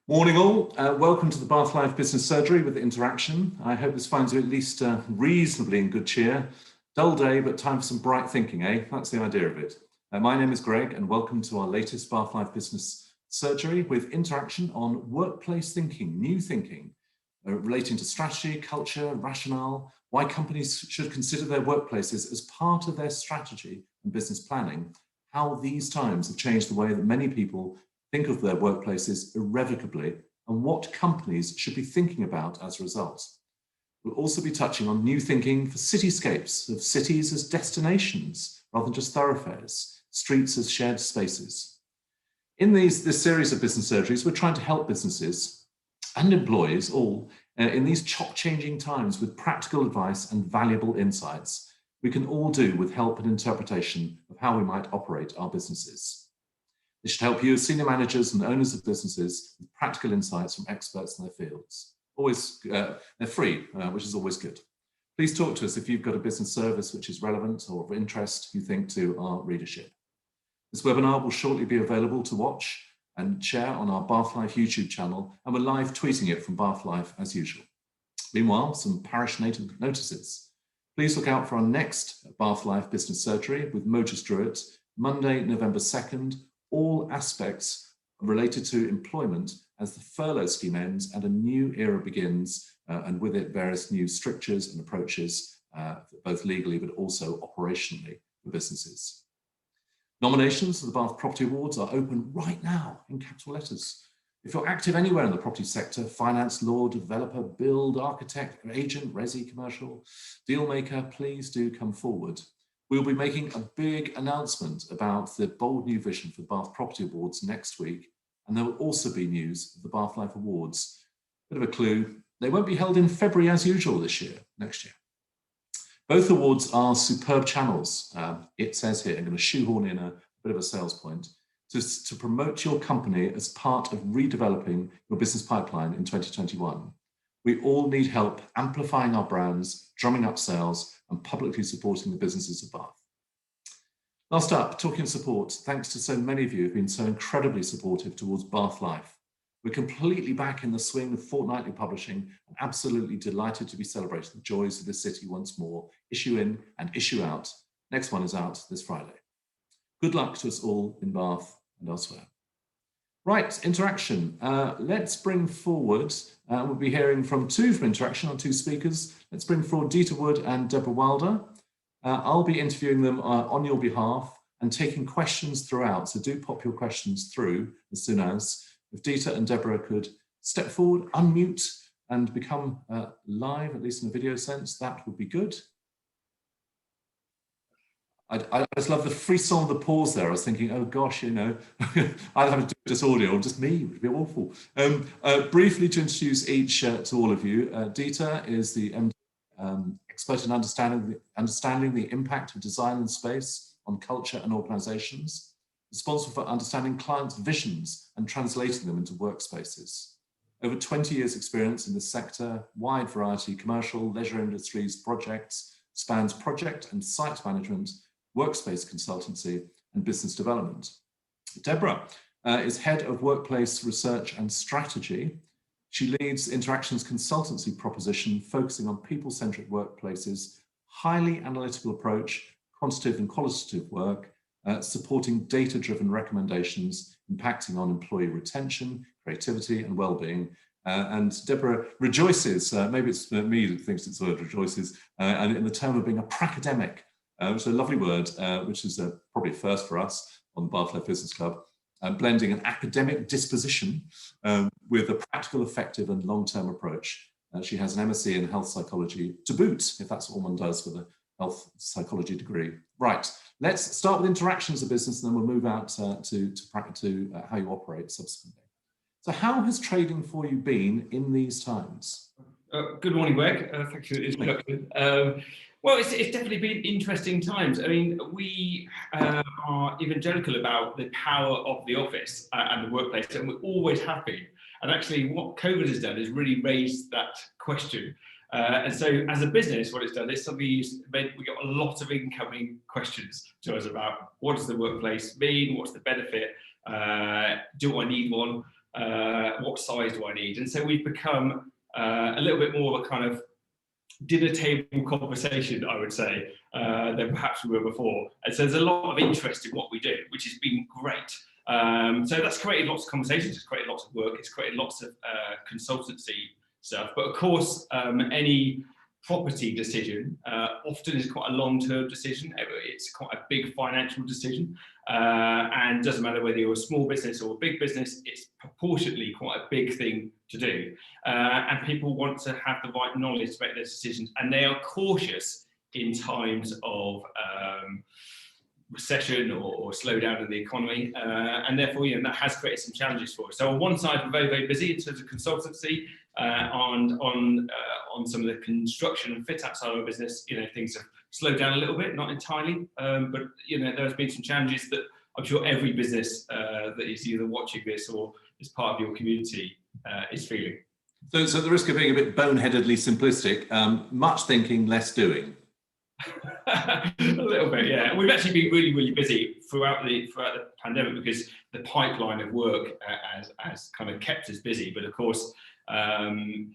Morning all, welcome to the Bath Life Business Surgery with Interaction. I hope this finds you at least reasonably in good cheer. Dull day, but time for some bright thinking, eh? That's the idea of it. My name is Greg and welcome to our latest Bath Life Business Surgery with Interaction on workplace thinking, new thinking, relating to strategy, culture, rationale, why companies should consider their workplaces as part of their strategy and business planning, how these times have changed the way that many people think of their workplaces irrevocably, and what companies should be thinking about as a result. We'll also be touching on new thinking for cityscapes, of cities as destinations rather than just thoroughfares, streets as shared spaces. In this series of business surgeries, we're trying to help businesses and employees all in these chop-changing times with practical advice and valuable insights we can all do with help and interpretation of how we might operate our businesses. This should help you as senior managers and owners of businesses with practical insights from experts in their fields. Always, they're free, which is always good. Please talk to us if you've got a business service which is relevant or of interest, you think, to our readership. This webinar will shortly be available to watch and share on our Bath Life YouTube channel, and we're live tweeting it from Bath Life as usual. Meanwhile, some parish notices. Please look out for our next Bath Life Business Surgery with Motus Druitt, Monday, November 2nd, all aspects related to employment as the furlough scheme ends and a new era begins, and with it various new strictures and approaches, both legally but also operationally for businesses. Nominations for the Bath Property Awards are open right now in capital letters. If you're active anywhere in the property sector, finance, law, developer, build, architect, agent, resi, commercial, deal maker, please do come forward. We'll be making a big announcement about the bold new vision for the Bath Property Awards next week, and there will also be news of the Bath Life Awards. Bit of a clue, they won't be held in February as usual next year. Both awards are superb channels, it says here. I'm going to shoehorn in a bit of a sales point, to promote your company as part of redeveloping your business pipeline in 2021. We all need help amplifying our brands, drumming up sales, and publicly supporting the businesses of Bath. Last up, talking of support, thanks to so many of you who've been so incredibly supportive towards Bath Life. We're completely back in the swing of fortnightly publishing and absolutely delighted to be celebrating the joys of this city once more, issue in and issue out. Next one is out this Friday. Good luck to us all in Bath and elsewhere. Right, Interaction. Let's bring forward, we'll be hearing from Interaction on two speakers. Let's bring forward Dieter Wood and Deborah Wilder. I'll be interviewing them on your behalf and taking questions throughout. So do pop your questions through as soon as. If Dieter and Deborah could step forward, unmute and become live, at least in a video sense, that would be good. I just love the frisson of the pause there. I was thinking, oh gosh, you know, I'd have to do just audio or just me, it would be awful. Briefly to introduce each to all of you, Dieter is the expert in understanding the impact of design and space on culture and organizations, responsible for understanding clients' visions and translating them into workspaces. Over 20 years experience in this sector, wide variety, commercial, leisure industries, projects, spans project and site management, workspace consultancy and business development. Deborah is head of workplace research and strategy. She leads Interaction's consultancy proposition focusing on people-centric workplaces, highly analytical approach, quantitative and qualitative work, supporting data-driven recommendations, impacting on employee retention, creativity and well-being. And Deborah rejoices, maybe it's me that thinks it's the word rejoices, and in the term of being a pracademic, which is a lovely word, which is probably a first for us on the Bath Life Business Club, blending an academic disposition with a practical, effective and long-term approach. She has an MSc in health psychology to boot, if that's what one does with a health psychology degree. Right, let's start with Interaction as a business and then we'll move out to how you operate subsequently. So how has trading for you been in these times? Good morning, Greg. Thank you for the introduction. Well, it's definitely been interesting times. I mean, we are evangelical about the power of the office and the workplace, and we always have been. And actually, what COVID has done is really raised that question. And so, as a business, what it's done is suddenly meant we got a lot of incoming questions to us about what does the workplace mean, what's the benefit, do I need one? What size do I need? And so we've become a little bit more of a kind of dinner table conversation, I would say, than perhaps we were before. And so there's a lot of interest in what we do, which has been great. So that's created lots of conversations, it's created lots of work, it's created lots of consultancy stuff. But of course, any property decision often is quite a long-term decision. It's quite a big financial decision, and doesn't matter whether you're a small business or a big business, it's proportionately quite a big thing to do. And people want to have the right knowledge to make those decisions, and they are cautious in times of recession or slowdown of the economy, and therefore, that has created some challenges for us. So on one side, we're very, very busy in terms of consultancy, on some of the construction and fit out side of our business. Things have slowed down a little bit, not entirely, but there has been some challenges that I'm sure every business that is either watching this or is part of your community is feeling. So the risk of being a bit boneheadedly simplistic, much thinking, less doing. A little bit, yeah. We've actually been really, really busy throughout the pandemic, because the pipeline of work has kind of kept us busy. But of course,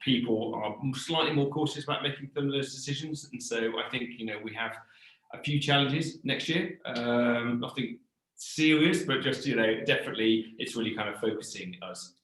people are slightly more cautious about making some of those decisions, and so I think we have a few challenges next year. Nothing serious, but just definitely it's really kind of focusing us.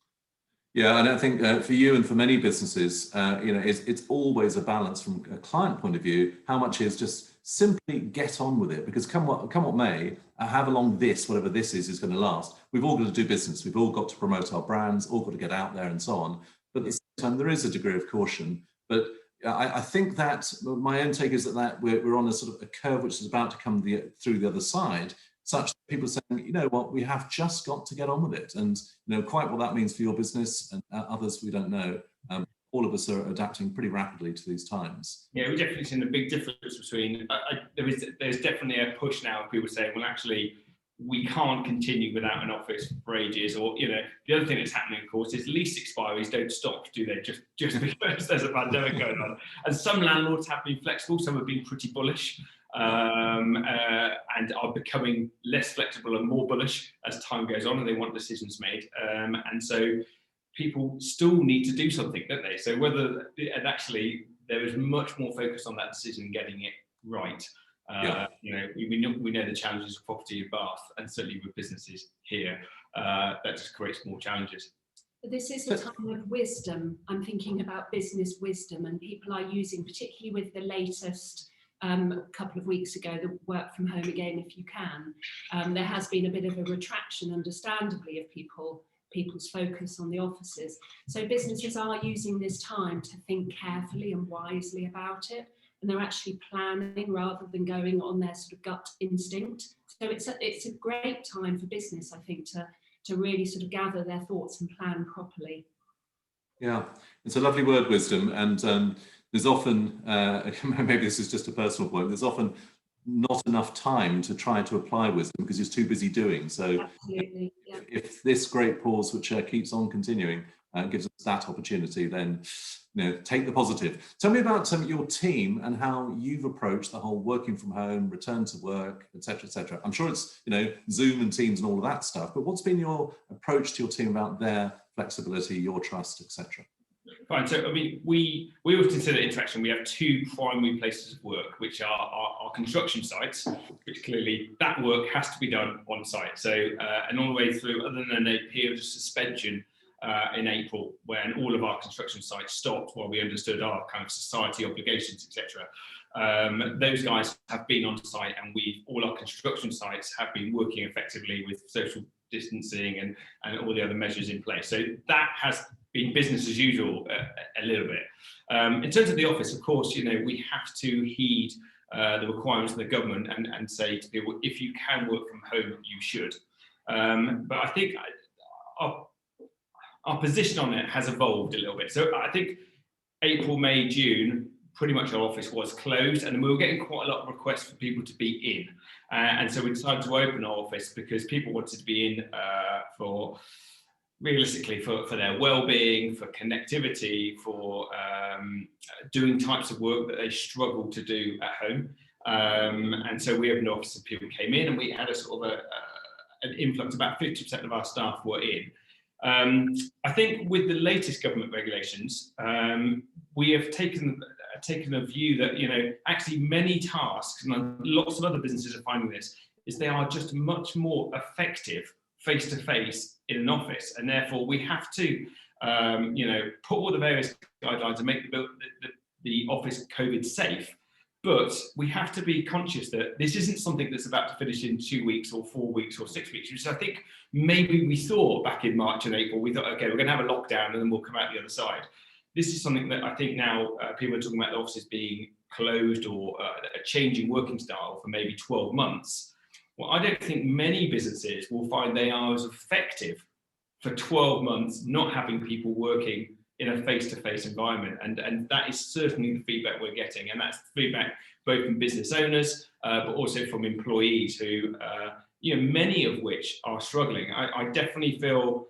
Yeah, and I think for you and for many businesses, it's always a balance from a client point of view. How much is just simply get on with it, because come what may, however long whatever this is going to last, we've all got to do business. We've all got to promote our brands, all got to get out there and so on. But at the same time, there is a degree of caution. But I think that my own take is that we're on a sort of a curve which is about to come through the other side, such that people are saying, you know what, we have just got to get on with it. And quite what that means for your business and others, we don't know. All of us are adapting pretty rapidly to these times. Yeah, we've definitely seen a big difference between, there's definitely a push now of people saying, well, actually, we can't continue without an office for ages. Or, the other thing that's happening, of course, is lease expiries don't stop, do they? Just because there's a pandemic going on. And some landlords have been flexible, some have been pretty bullish, and are becoming less flexible and more bullish as time goes on, and they want decisions made. And so people still need to do something, don't they? So and actually there is much more focus on that decision, getting it right. We know the challenges of property in Bath, and certainly with businesses here, that just creates more challenges. But this is a time of wisdom. I'm thinking about business wisdom, and people are using, particularly with the latest couple of weeks ago, the work from home again if you can. There has been a bit of a retraction, understandably, of people's focus on the offices. So businesses are using this time to think carefully and wisely about it, and they're actually planning rather than going on their sort of gut instinct. So it's a great time for business, I think, to really sort of gather their thoughts and plan properly. Yeah, it's a lovely word, wisdom, and there's often, maybe this is just a personal point, there's often not enough time to try to apply wisdom because you're too busy doing. So absolutely, yeah. If this great pause, which keeps on continuing, gives us that opportunity, then take the positive. Tell me about your team and how you've approached the whole working from home, return to work, etc., etc. I'm sure it's Zoom and Teams and all of that stuff, but what's been your approach to your team about their flexibility, your trust, etc.? Fine. So, I mean, we always consider interaction. We have two primary places of work, which are our construction sites, which clearly that work has to be done on site. So, and all the way through, other than a period of suspension in April, when all of our construction sites stopped while we understood our kind of society obligations, etc. Those guys have been on site, and all our construction sites have been working effectively with social distancing and all the other measures in place. So that has been business as usual a little bit. In terms of the office, of course, we have to heed the requirements of the government and say to people, if you can work from home, you should. But I think our position on it has evolved a little bit. So I think April, May, June, pretty much our office was closed, and we were getting quite a lot of requests for people to be in. And so we decided to open our office because people wanted to be in realistically for their well-being, for connectivity, for doing types of work that they struggle to do at home. And so we opened an office and people came in, and we had a sort of an influx. About 50% of our staff were in. I think with the latest government regulations, we have taken a view that, you know, actually many tasks, and lots of other businesses are finding this, is they are just much more effective face-to-face in an office, and therefore we have to, you know, put all the various guidelines and make the office COVID safe. But we have to be conscious that this isn't something that's about to finish in 2 weeks or 4 weeks or 6 weeks, which I think maybe we thought back in March and April. We thought, okay, we're going to have a lockdown and then we'll come out the other side. This is something that I think now people are talking about the offices being closed or a change in working style for maybe 12 months. Well, I don't think many businesses will find they are as effective for 12 months not having people working in a face-to-face environment, and that is certainly the feedback we're getting, and that's feedback both from business owners but also from employees who, you know, many of which are struggling. I definitely feel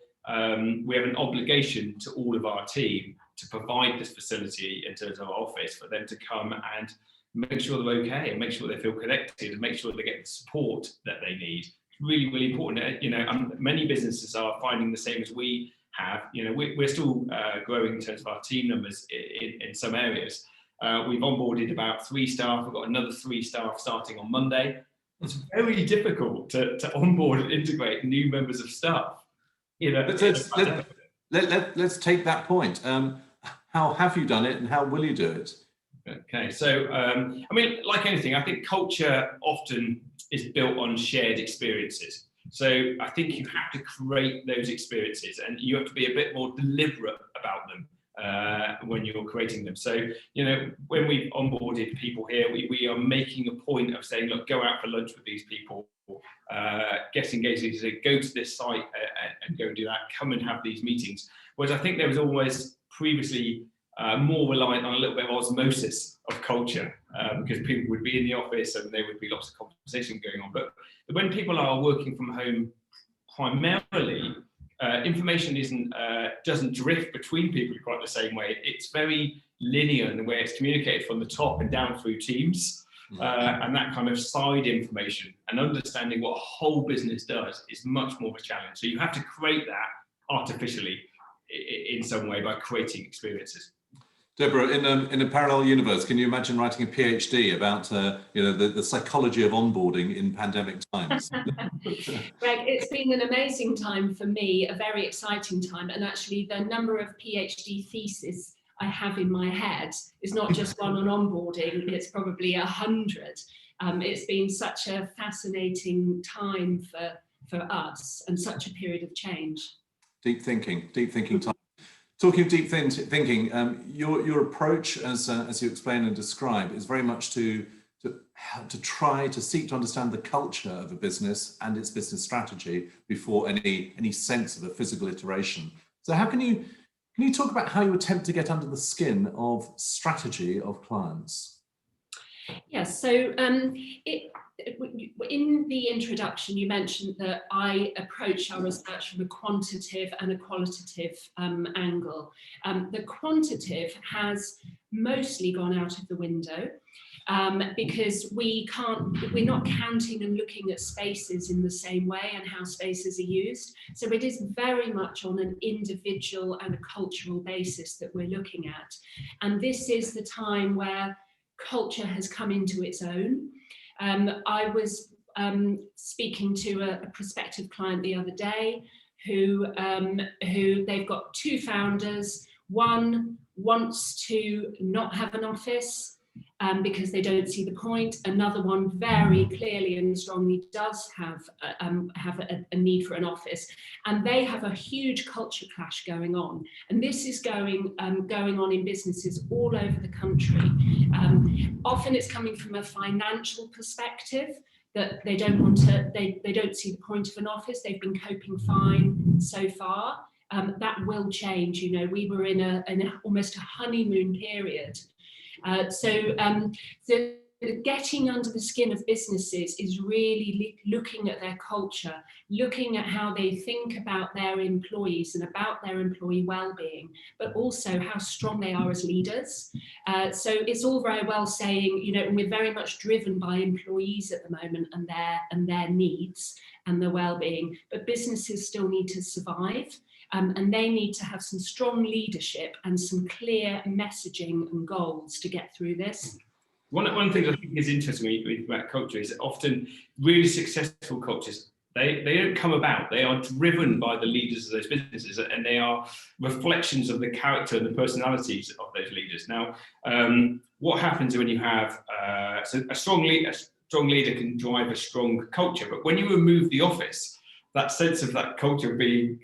we have an obligation to all of our team to provide this facility in terms of our office for them to come and make sure they're okay and make sure they feel connected and make sure they get the support that they need. It's really, really important. You know, many businesses are finding the same as we have. You know, we're still growing in terms of our team numbers in some areas. We've onboarded about 3 staff. We've got another 3 staff starting on Monday. It's very difficult to onboard and integrate new members of staff. You know, let's take that point. How have you done it, and how will you do it? Okay, so I mean, like anything, I think culture often is built on shared experiences. So I think you have to create those experiences, and you have to be a bit more deliberate about them when you're creating them. So, you know, when we've onboarded people here, we are making a point of saying, look, go out for lunch with these people, get engaged, go to this site and go and do that, come and have these meetings. Whereas I think there was always previously more reliant on a little bit of osmosis of culture, because people would be in the office and there would be lots of conversation going on. But when people are working from home primarily, information doesn't drift between people quite the same way. It's very linear in the way it's communicated from the top and down through teams. And that kind of side information and understanding what a whole business does is much more of a challenge. So you have to create that artificially in some way by creating experiences. Deborah, in a parallel universe, can you imagine writing a PhD about you know, the psychology of onboarding in pandemic times? Greg, it's been an amazing time for me, a very exciting time, and actually the number of PhD theses I have in my head is not just one on onboarding, it's probably 100. It's been such a fascinating time for us and such a period of change. Deep thinking time. Talking of deep thinking, your approach, as you explain and describe, is very much to try to seek to understand the culture of a business and its business strategy before any sense of a physical iteration. So how can you talk about how you attempt to get under the skin of strategy of clients? Yes, so in the introduction, you mentioned that I approach our research from a quantitative and a qualitative angle. The quantitative has mostly gone out of the window because we're not counting and looking at spaces in the same way and how spaces are used. So it is very much on an individual and a cultural basis that we're looking at. And this is the time where culture has come into its own. I was speaking to a prospective client the other day who they've got 2 founders. One wants to not have an office because they don't see the point. Another one very clearly and strongly does have a need for an office, and they have a huge culture clash going on. And this is going on in businesses all over the country. Often it's coming from a financial perspective, that they don't want to, they don't see the point of an office. They've been coping fine so far. That will change. You know, we were in almost a honeymoon period. So getting under the skin of businesses is really looking at their culture, looking at how they think about their employees and about their employee well-being, but also how strong they are as leaders. So it's all very well saying, you know, we're very much driven by employees at the moment and their needs and their well-being, but businesses still need to survive. and they need to have some strong leadership and some clear messaging and goals to get through this. One thing I think is interesting when you think about culture is that often really successful cultures, they don't come about, they are driven by the leaders of those businesses, and they are reflections of the character and the personalities of those leaders. Now, what happens when you have so a strong leader can drive a strong culture, but when you remove the office, that sense of that culture being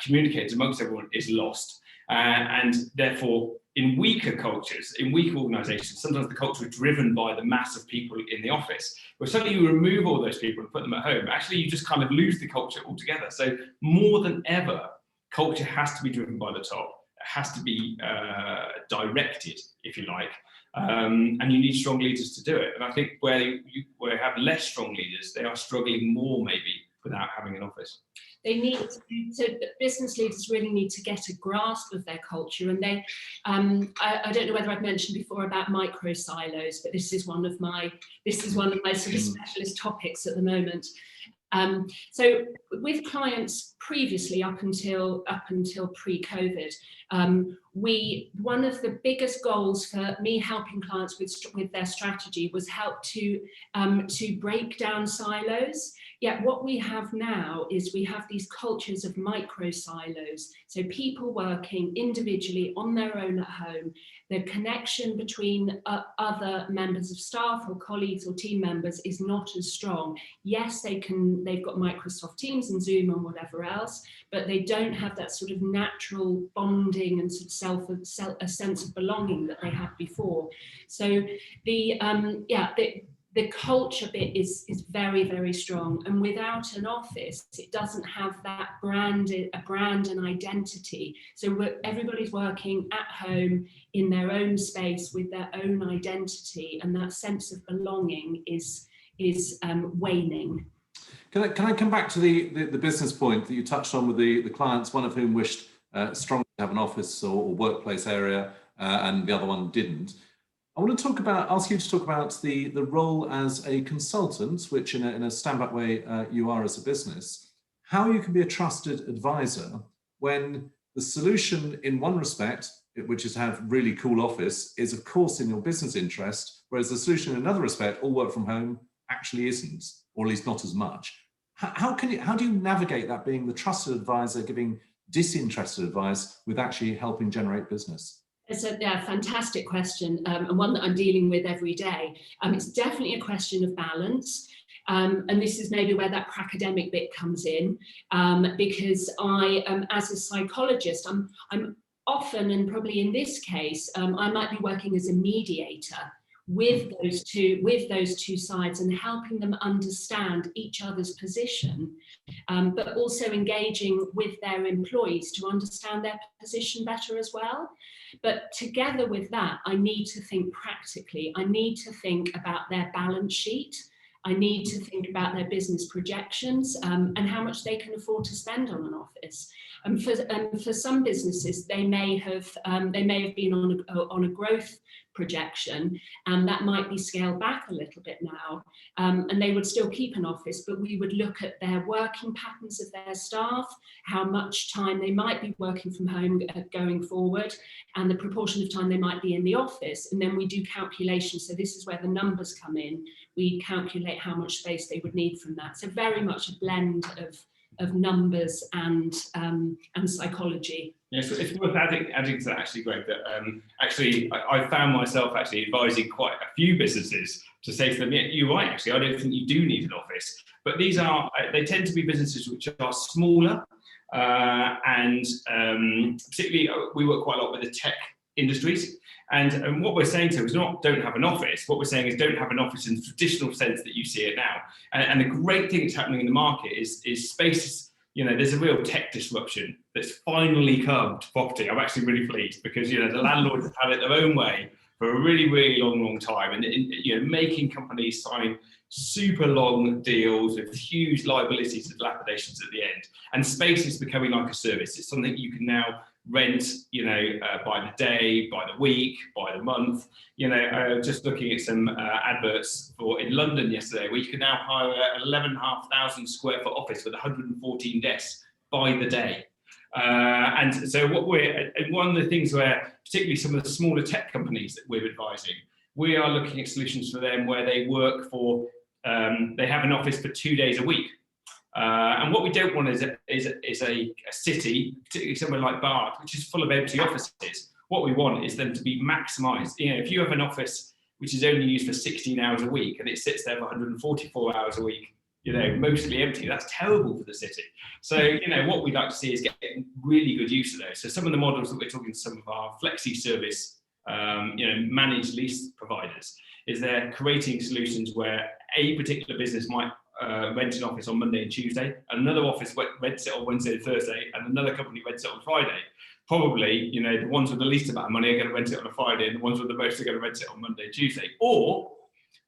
communicated amongst everyone is lost. And therefore, in weaker cultures, in weaker organisations, sometimes the culture is driven by the mass of people in the office. But suddenly you remove all those people and put them at home, actually you just kind of lose the culture altogether. So more than ever, culture has to be driven by the top. It has to be directed, if you like. And you need strong leaders to do it. And I think where you have less strong leaders, they are struggling more maybe without having an office. They need to, business leaders really need to get a grasp of their culture, and they, I don't know whether I've mentioned before about micro silos, but this is one of my sort of specialist topics at the moment. So with clients previously, up until pre-COVID, one of the biggest goals for me helping clients with their strategy was help to break down silos. Yet what we have now is we have these cultures of micro silos. So people working individually on their own at home. The connection between other members of staff or colleagues or team members is not as strong. Yes, they've got Microsoft Teams and Zoom and whatever else, but they don't have that sort of natural bonding and sort of a sense of belonging that they had before. So the culture bit is very, very strong, and without an office, it doesn't have that brand and identity. So everybody's working at home in their own space with their own identity, and that sense of belonging is waning. Can I come back to the business point that you touched on with the clients, one of whom wished strongly to have an office or workplace area, and the other one didn't. I want to ask you to talk about the role as a consultant, which in a stand-back way you are as a business, how you can be a trusted advisor when the solution in one respect, which is to have really cool office, is of course in your business interest, whereas the solution in another respect, all work from home, actually isn't, or at least not as much. How do you navigate that, being the trusted advisor, giving disinterested advice with actually helping generate business? It's a fantastic question, and one that I'm dealing with every day. It's definitely a question of balance. And this is maybe where that academic bit comes in, because I, as a psychologist, I'm often, and probably in this case, I might be working as a mediator with those two sides and helping them understand each other's position, but also engaging with their employees to understand their position better as well. But together with that, I need to think practically. I need to think about their balance sheet. I need to think about their business projections, and how much they can afford to spend on an office. And for some businesses, they may have been on a growth projection, and that might be scaled back a little bit now, and they would still keep an office, but we would look at their working patterns of their staff, how much time they might be working from home going forward, and the proportion of time they might be in the office, and then we do calculations. So this is where the numbers come in. We calculate how much space they would need from that. So very much a blend of numbers and psychology. Yes, yeah, so it's worth adding to that, actually, Greg, that actually I found myself actually advising quite a few businesses to say to them, yeah, you're right, actually, I don't think you do need an office. But they tend to be businesses which are smaller, and particularly we work quite a lot with the tech industries. And what we're saying to them is not don't have an office. What we're saying is don't have an office in the traditional sense that you see it now. And the great thing that's happening in the market is spaces. You know, there's a real tech disruption that's finally come to property. I'm actually really pleased because, you know, the landlords have had it their own way for a really, really long time. And, you know, making companies sign super long deals with huge liabilities and dilapidations at the end. And space is becoming like a service. It's something you can now rent, you know, by the day, by the week, by the month. You know, just looking at some adverts in London yesterday, where you can now hire an 11,500 square foot office with 114 desks by the day. And so one of the things where, particularly some of the smaller tech companies that we're advising, we are looking at solutions for them where they work for, they have an office for 2 days a week. And what we don't want is a city, particularly somewhere like Bath, which is full of empty offices. What we want is them to be maximised. If you have an office which is only used for 16 hours a week and it sits there for 144 hours a week, mostly empty, that's terrible for the city. So, what we'd like to see is getting really good use of those. So some of the models that we're talking to some of our flexi service, managed lease providers, is they're creating solutions where a particular business might rent an office on Monday and Tuesday, another office rents it on Wednesday and Thursday, and another company rents it on Friday. Probably, the ones with the least amount of money are going to rent it on a Friday, and the ones with the most are going to rent it on Monday and Tuesday. Or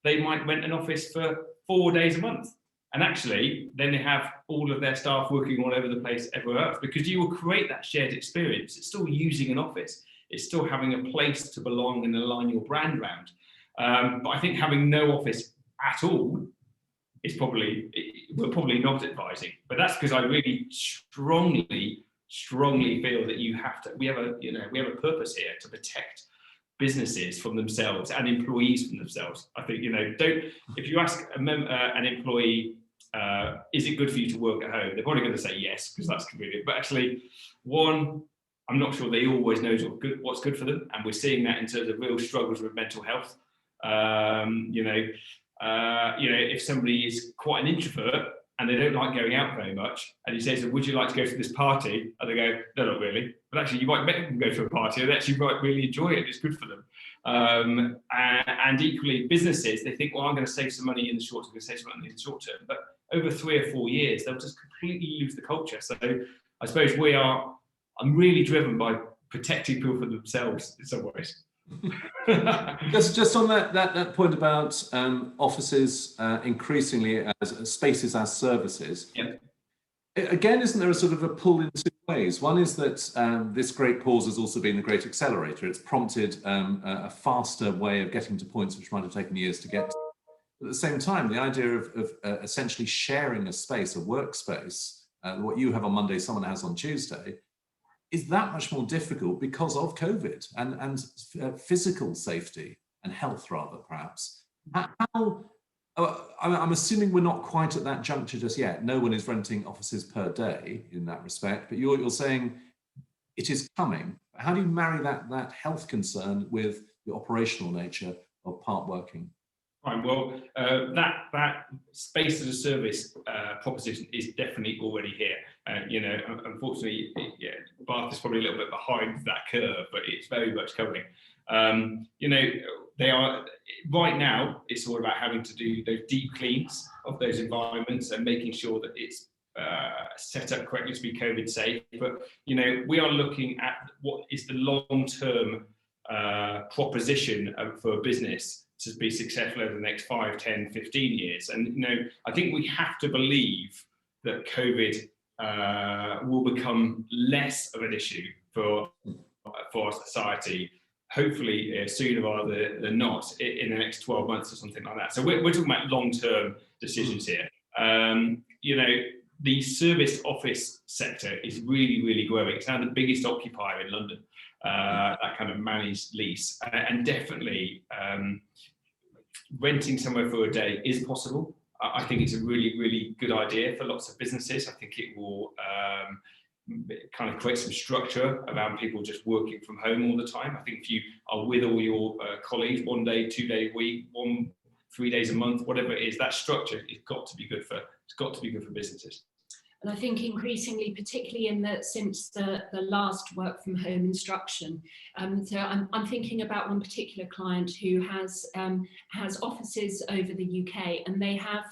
they might rent an office for 4 days a month. And actually, then they have all of their staff working all over the place everywhere else, because you will create that shared experience. It's still using an office. It's still having a place to belong and align your brand around. But I think having no office at all is we're probably not advising. But that's because I really strongly feel that we have a purpose here to protect businesses from themselves and employees from themselves. I think, if you ask an employee, is it good for you to work at home? They're probably going to say yes, because that's convenient. But actually, I'm not sure they always know what's good for them. And we're seeing that in terms of real struggles with mental health. If somebody is quite an introvert and they don't like going out very much, and he says, would you like to go to this party? And they go, no, not really. But actually, you might make them go to a party, and they actually might really enjoy it. It's good for them. And equally, businesses, they think, well, I'm going to save some money in the short term, But over 3 or 4 years, they'll just completely lose the culture. So I suppose I'm really driven by protecting people from themselves in some ways. just on that point about offices increasingly as spaces as services. Yeah. Again, isn't there a sort of a pull in two ways? One is that this great pause has also been a great accelerator. It's prompted a faster way of getting to points which might have taken years to get to. But at the same time, the idea of essentially sharing a space, a workspace, what you have on Monday, someone has on Tuesday, is that much more difficult because of COVID and physical safety and health, rather, perhaps. I'm assuming we're not quite at that juncture just yet. No one is renting offices per day in that respect, but you're saying it is coming. How do you marry that health concern with the operational nature of part working? Right, well, that space as a service proposition is definitely already here. Unfortunately, Bath is probably a little bit behind that curve, but it's very much coming. They are right now. It's all about having to do those deep cleans of those environments and making sure that it's set up correctly to be COVID safe. But we are looking at what is the long-term proposition for a business to be successful over the next 5, 10, 15 years. And I think we have to believe that COVID will become less of an issue for our society, hopefully sooner rather than not, in the next 12 months or something like that. So we're talking about long-term decisions here. The service office sector is really, really growing. It's now the biggest occupier in London, that kind of managed lease. And definitely renting somewhere for a day is possible. I think it's a really, really good idea for lots of businesses. I think it will kind of create some structure around people just working from home all the time. I think if you are with all your colleagues 1 day, 2 day a week, 3 days a month, whatever it is, that structure has got to be good for businesses. And I think increasingly, particularly since the last work from home instruction, so I'm thinking about one particular client who has offices over the UK, and they have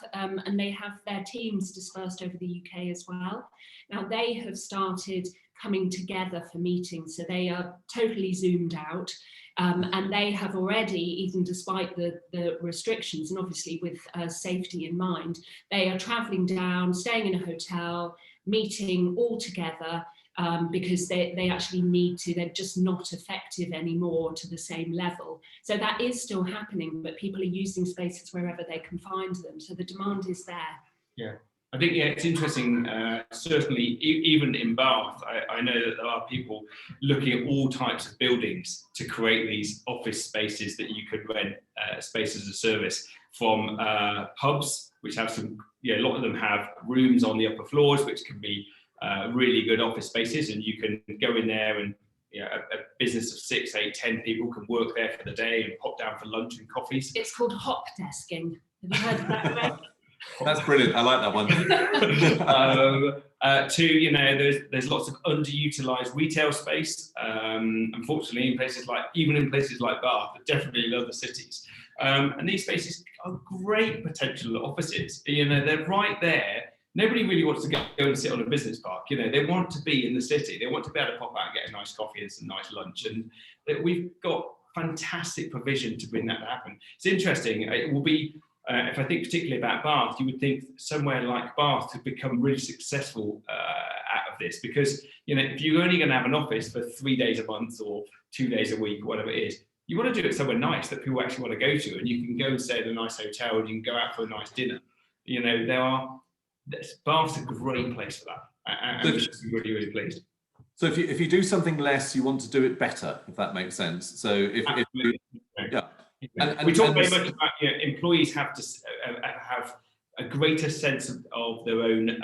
their teams dispersed over the UK as well. Now they have started coming together for meetings, so they are totally zoomed out. And they have already, even despite the restrictions, and obviously with safety in mind, they are travelling down, staying in a hotel, meeting all together, because they actually need to. They're just not effective anymore to the same level. So that is still happening, but people are using spaces wherever they can find them. So the demand is there. Yeah. I think, yeah, it's interesting, certainly even in Bath, I know that there are people looking at all types of buildings to create these office spaces that you could rent, space as a service, from pubs, which have some, a lot of them have rooms on the upper floors, which can be really good office spaces, and you can go in there and a business of 6, 8, 10 people can work there for the day and pop down for lunch and coffees. It's called hop desking. Have you heard of that, Greg? That's brilliant. I like that one. There's lots of underutilized retail space. Unfortunately, in places like Bath, but definitely in other cities. And these spaces are great potential offices. They're right there. Nobody really wants to go and sit on a business park. They want to be in the city. They want to be able to pop out and get a nice coffee and some nice lunch. And we've got fantastic provision to bring that to happen. It's interesting. It will be, if I think particularly about Bath, you would think somewhere like Bath could become really successful out of this, because if you're only going to have an office for 3 days a month or 2 days a week, whatever it is, you want to do it somewhere nice that people actually want to go to, and you can go and stay in a nice hotel, and you can go out for a nice dinner. Bath's a great place for that. I'm just really, really pleased. So if you do something less, you want to do it better, if that makes sense. So if we talk very much about employees have to have a greater sense of their own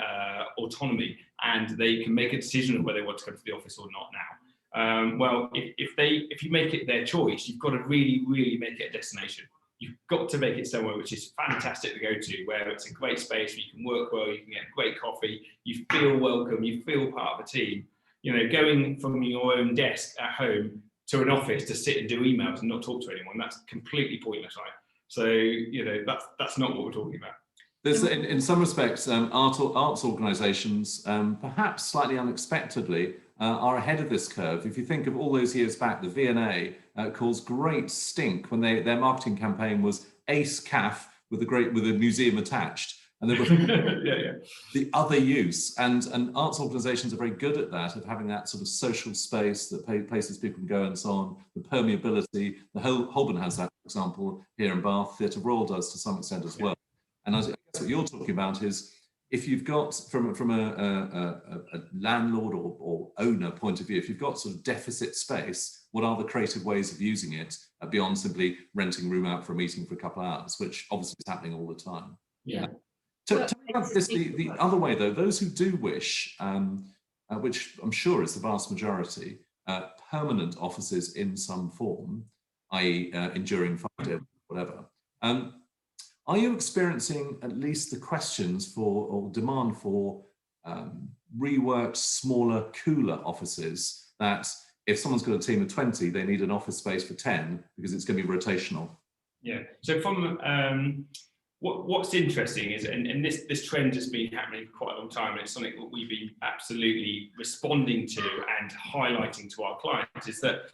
autonomy, and they can make a decision of whether they want to come to the office or not now. Well, if you make it their choice, you've got to really, really make it a destination. You've got to make it somewhere which is fantastic to go to, where it's a great space, where you can work well, you can get great coffee, you feel welcome, you feel part of a team. Going from your own desk at home to an office to sit and do emails and not talk to anyone, that's completely pointless, right? So, that's not what we're talking about. There's, in some respects, arts organisations, perhaps slightly unexpectedly, are ahead of this curve. If you think of all those years back, the V&A caused great stink when their marketing campaign was Ace Caf with a museum attached, and there was the other use. And arts organisations are very good at that, of having that sort of social space, that places people can go and so on, the permeability. The Holborn has that, for example, here in Bath. Theatre Royal does to some extent as well. And I guess what you're talking about is, if you've got, from a landlord or owner point of view, if you've got sort of deficit space, what are the creative ways of using it beyond simply renting room out for a meeting for a couple of hours, which obviously is happening all the time. Yeah. Tell me about this, the other way though, those who do wish, which I'm sure is the vast majority, permanent offices in some form, i.e. enduring 5-day, whatever. Are you experiencing at least the questions for, or demand for, reworked, smaller, cooler offices, that if someone's got a team of 20, they need an office space for 10 because it's going to be rotational? Yeah. So from what's interesting is, and this trend has been happening for quite a long time, and it's something that we've been absolutely responding to and highlighting to our clients, is that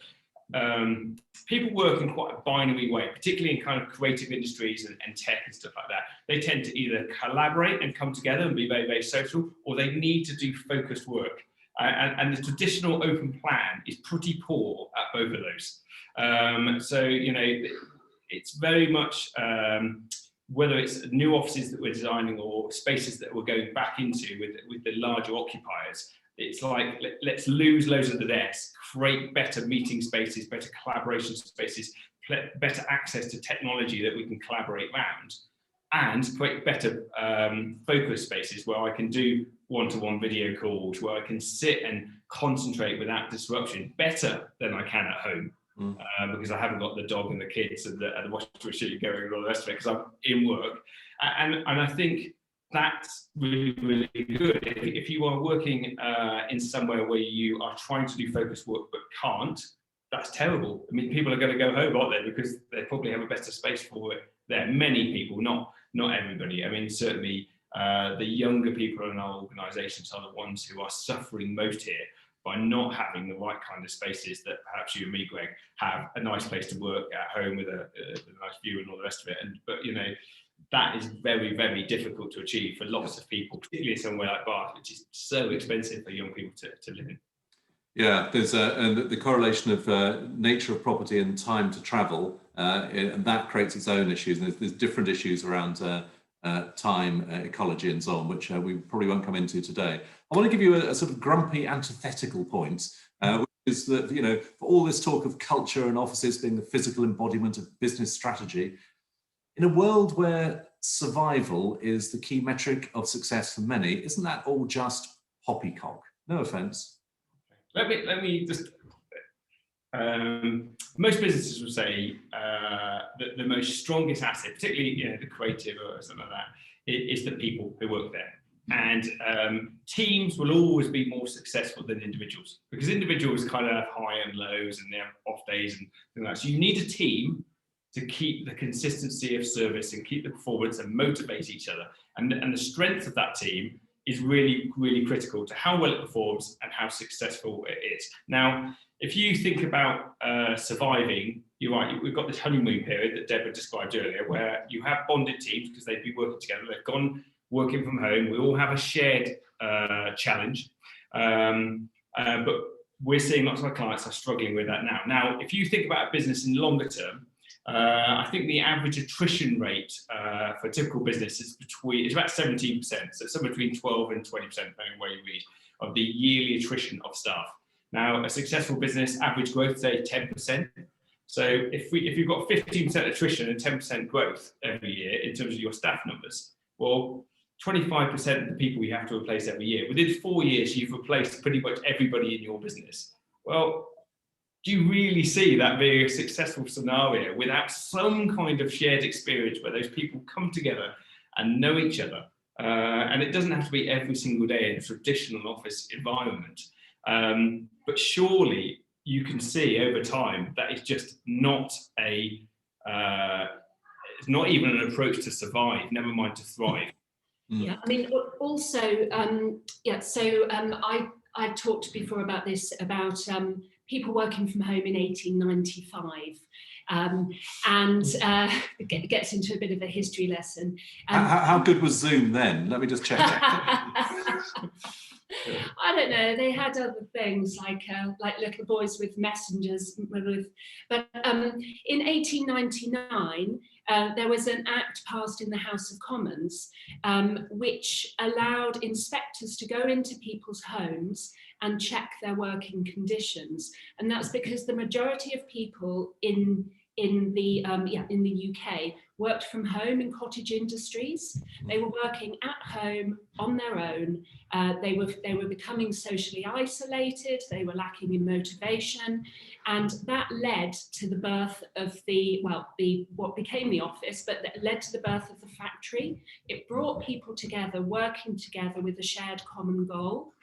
people work in quite a binary way, particularly in kind of creative industries and tech and stuff like that. They tend to either collaborate and come together and be very, very social, or they need to do focused work. And the traditional open plan is pretty poor at both of those. So, it's very much, whether it's new offices that we're designing or spaces that we're going back into with the larger occupiers, it's like, let's lose loads of the desks, create better meeting spaces, better collaboration spaces, better access to technology that we can collaborate around, and create better focus spaces where I can do one-to-one video calls, where I can sit and concentrate without disruption better than I can at home. Because I haven't got the dog and the kids and the washing machine going and all the rest of it, because I'm in work. And I think that's really, really good. If you are working in somewhere where you are trying to do focused work but can't, that's terrible. I mean, people are going to go home, aren't they? Because they probably have a better space for it. There are many people, not everybody. I mean, certainly the younger people in our organisations are the ones who are suffering most here by not having the right kind of spaces that perhaps you and me, Greg, have a nice place to work at home with a nice view and all the rest of it. But that is very, very difficult to achieve for lots of people, particularly somewhere like Bath, which is so expensive for young people to live in. Yeah, there's the correlation of nature of property and time to travel, and that creates its own issues. And there's different issues around time ecology and so on, which we probably won't come into today. I want to give you a sort of grumpy antithetical point, which is that, you know, for all this talk of culture and offices being the physical embodiment of business strategy, in a world where survival is the key metric of success for many, isn't that all just poppycock? No offense. Let me just. Most businesses will say that the most strongest asset, particularly, you know, the creative or something like that, is the people who work there. And teams will always be more successful than individuals, because individuals kind of have high and lows and they have off days and things like that. So you need a team to keep the consistency of service and keep the performance and motivate each other. And the strength of that team is really, really critical to how well it performs and how successful it is. Now, if you think about surviving, you're right, we've got this honeymoon period that Deborah described earlier, where you have bonded teams because they've been working together, they've gone working from home, we all have a shared challenge, but we're seeing lots of our clients are struggling with that now. Now, if you think about a business in longer term, I think the average attrition rate for a typical business is about 17%, so somewhere between 12 and 20%, depending on where you read, of the yearly attrition of staff. Now, a successful business, average growth, say 10%. So if you've got 15% attrition and 10% growth every year in terms of your staff numbers, well, 25% of the people you have to replace every year. Within 4 years, you've replaced pretty much everybody in your business. Well, do you really see that being a successful scenario without some kind of shared experience where those people come together and know each other? And it doesn't have to be every single day in a traditional office environment. But surely you can see over time that is just not it's not even an approach to survive, never mind to thrive. Yeah, I mean, also, I talked before about this, about people working from home in 1895, and it gets into a bit of a history lesson. How good was Zoom then? Let me just check. I don't know. They had other things like little boys with messengers. But in 1899, there was an act passed in the House of Commons which allowed inspectors to go into people's homes and check their working conditions, and that's because the majority of people in the UK worked from home in cottage industries. They were working at home on their own. They were becoming socially isolated. They were lacking in motivation, and that led to the birth of what became the office, but that led to the birth of the factory. It brought people together, working together with a shared common goal.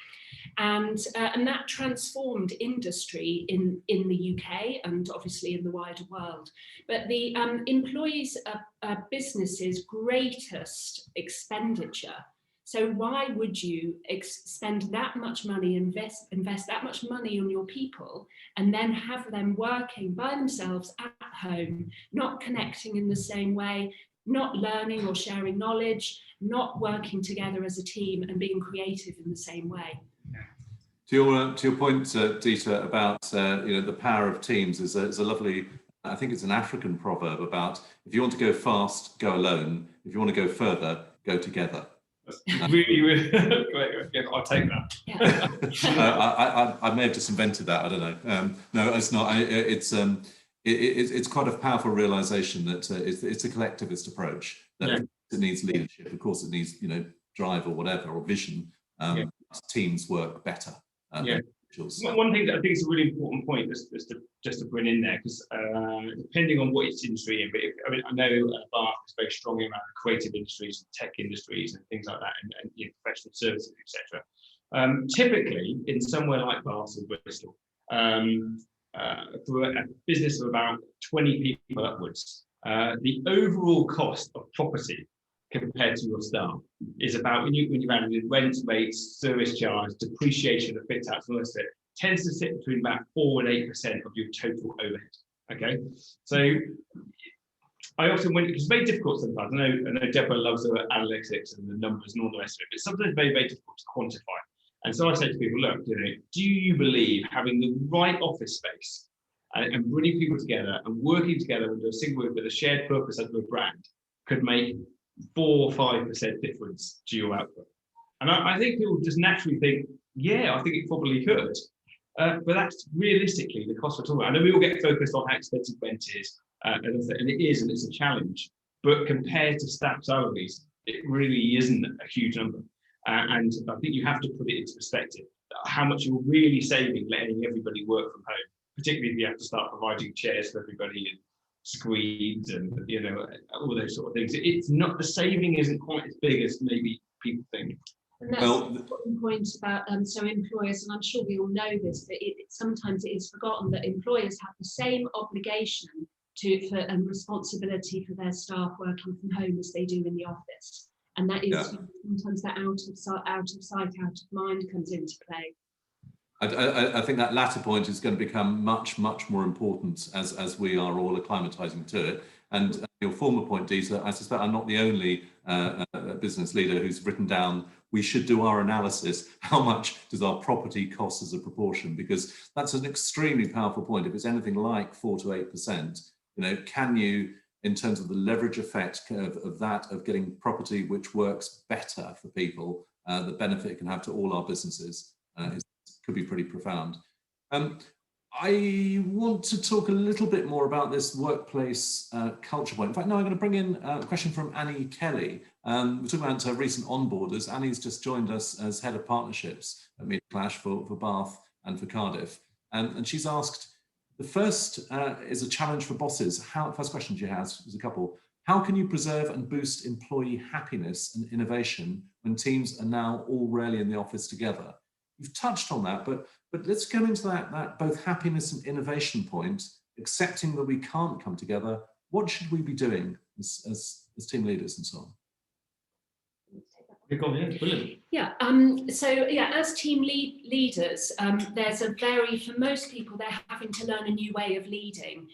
And that transformed industry in the UK and obviously in the wider world. But the employees are businesses' greatest expenditure. So why would you spend that much money, invest that much money on your people, and then have them working by themselves at home, not connecting in the same way, not learning or sharing knowledge, not working together as a team and being creative in the same way? To your point, Dieter, about the power of teams is a lovely, I think it's an African proverb about, if you want to go fast, go alone. If you want to go further, go together. Really, really great. I'll take that. Yeah. I may have just invented that. I don't know. No, it's not. It's quite a powerful realization that it's a collectivist approach. That it needs leadership. Of course, it needs drive or whatever, or vision. Teams work better. One thing that I think is a really important point just to bring in there, because depending on what it's industry in, but I know Bath is very strongly around creative industries, and tech industries, and things like that, and professional services, etc. Typically, in somewhere like Bath or Bristol, for a business of about 20 people upwards, the overall cost of property compared to your staff is about, when you add in rent, rates, service charge, depreciation of fit outs, and all this, tends to sit between about 4 and 8% of your total overhead. Okay, so I often, because it's very difficult sometimes. I know Deborah loves the analytics and the numbers and all the rest of it, but sometimes very, very difficult to quantify. And so I say to people, look, do you believe having the right office space and bringing people together and working together under a single roof with a shared purpose under a brand could make 4 or 5% difference to your output. And I think people just naturally think, yeah, I think it probably could. But that's realistically the cost we're talking about. I know we all get focused on how expensive rent is, and it is, and it's a challenge. But compared to staff salaries, it really isn't a huge number. And I think you have to put it into perspective. How much you're really saving letting everybody work from home, particularly if you have to start providing chairs for everybody and screens and all those sort of things. It's not, the saving isn't quite as big as maybe people think. And that's an important point about so employers, and I'm sure we all know this, but sometimes it is forgotten that employers have the same obligation and responsibility for their staff working from home as they do in the office, and that is sometimes that out of sight, out of mind comes into play. I think that latter point is going to become much more important as we are all acclimatizing to it. And your former point, Dieter, I suspect I'm not the only business leader who's written down, we should do our analysis. How much does our property cost as a proportion? Because that's an extremely powerful point. If it's anything like 4 to 8%, can you, in terms of the leverage effect of getting property which works better for people, the benefit it can have to all our businesses could be pretty profound. I want to talk a little bit more about this workplace culture point. In fact, no, I'm going to bring in a question from Annie Kelly. We're talking about recent onboarders. Annie's just joined us as head of partnerships at Media Clash for Bath and for Cardiff. And she's asked, the first is a challenge for bosses. First question she has, there's a couple. How can you preserve and boost employee happiness and innovation when teams are now all rarely in the office together? You've touched on that, but let's go into that both happiness and innovation point, accepting that we can't come together. What should we be doing as team leaders and so on? Yeah, as team leaders, there's for most people, they're having to learn a new way of leading,